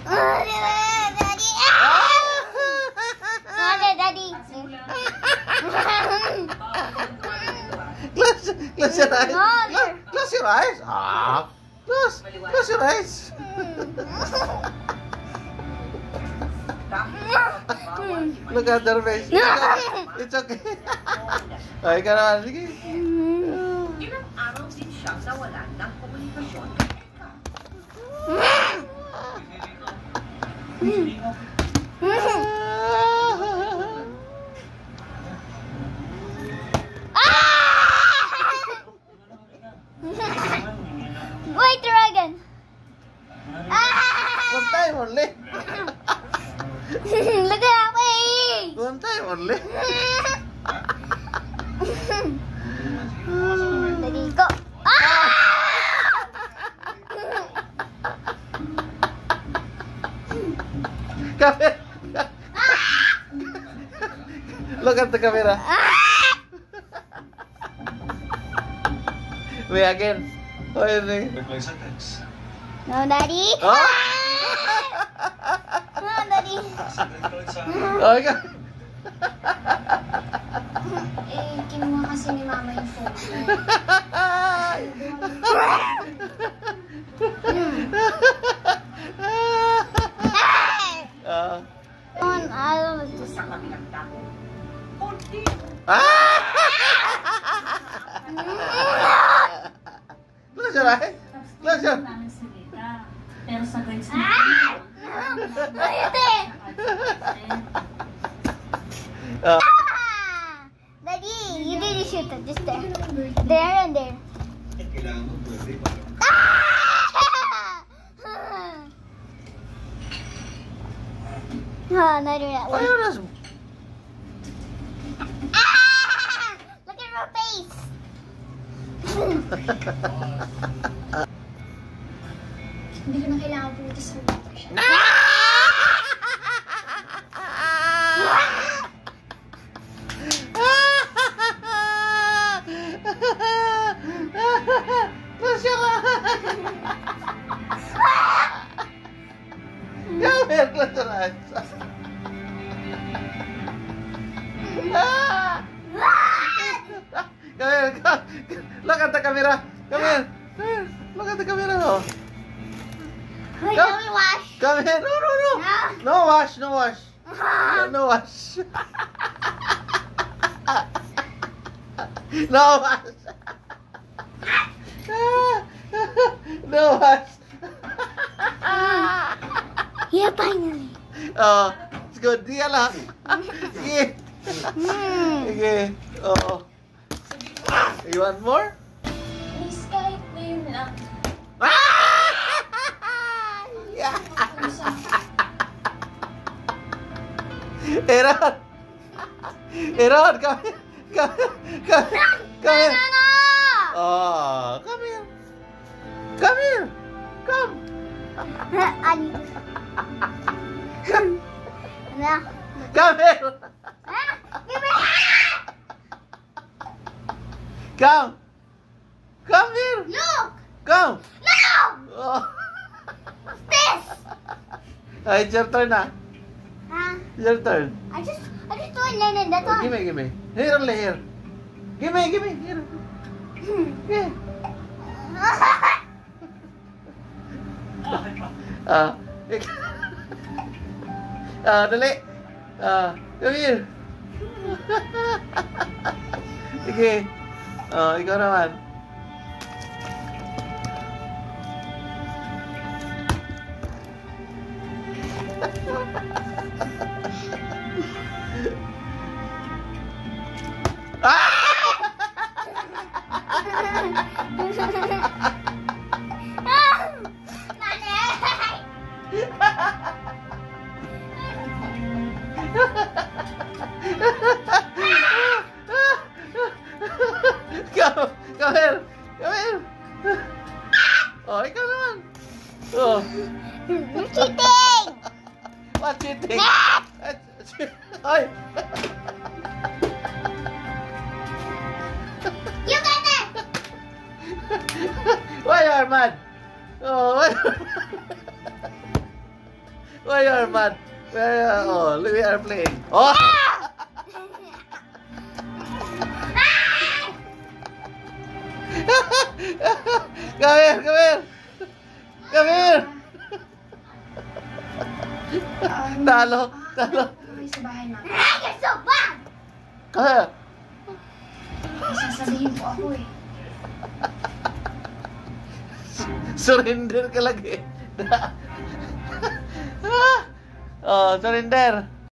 Daddy. Daddy. Close your eyes. Close your eyes. Close your eyes. Look at their face. It's okay. Ay, ka naman. Sige. Ilang araw din siyang nawalan ng komunikasyon. Wait, dragon. One time only. Look at me. One time only. Daddy, go. Camera. Look at the camera. Wait again. Oh, ini. No, Daddy. Oh. No, Daddy. Oh, ikaw. Kinuha kasi ni Mama yung phone. I don't know. Sa kabilang dako, konti. Close your eyes. Close your eyes. Pero sa grades na Daddy, you didn't shoot it. Just there. There and there. Not doing that one. Look at her face. Hindi ko na kailangan pumunta sa water siya. Close your eyes. Come here, close your eyes. Come here, come. Look at the camera. Come here. Come here. Look at the camera. Wait, let me wash. Come here. No, no, no. No wash, no wash. No wash. No wash. No wash. Yeah, finally. Oh, it's good. Diyan lang. Sige. Sige. Oh. You want more? Miss, kahit ngayon lang. Yeah. Aaron! Aaron, come here. Come here. Come here. No. Oh, come here. Come here. Come. No. Come here. Come. Come here. Look. Come. No. Oh. This. It's your turn now. Your turn. I just want Lennon. That's all. Give me. Here only, here. Give me. Here. Yeah. Dali. Come here. Sige. Ikaw naman. Come here. Oh, ikaw naman. Oh. You're cheating. What cheating? Ay. You got it. Why you are mad? Oh, why? Why you are mad? We are playing. Oh! Come here, come here. Come here. Talo, talo. Okay, sa bahay na. You're so bad! Come here. Sasabihin po ako eh. Surrender ka lagi. Oh, surrender.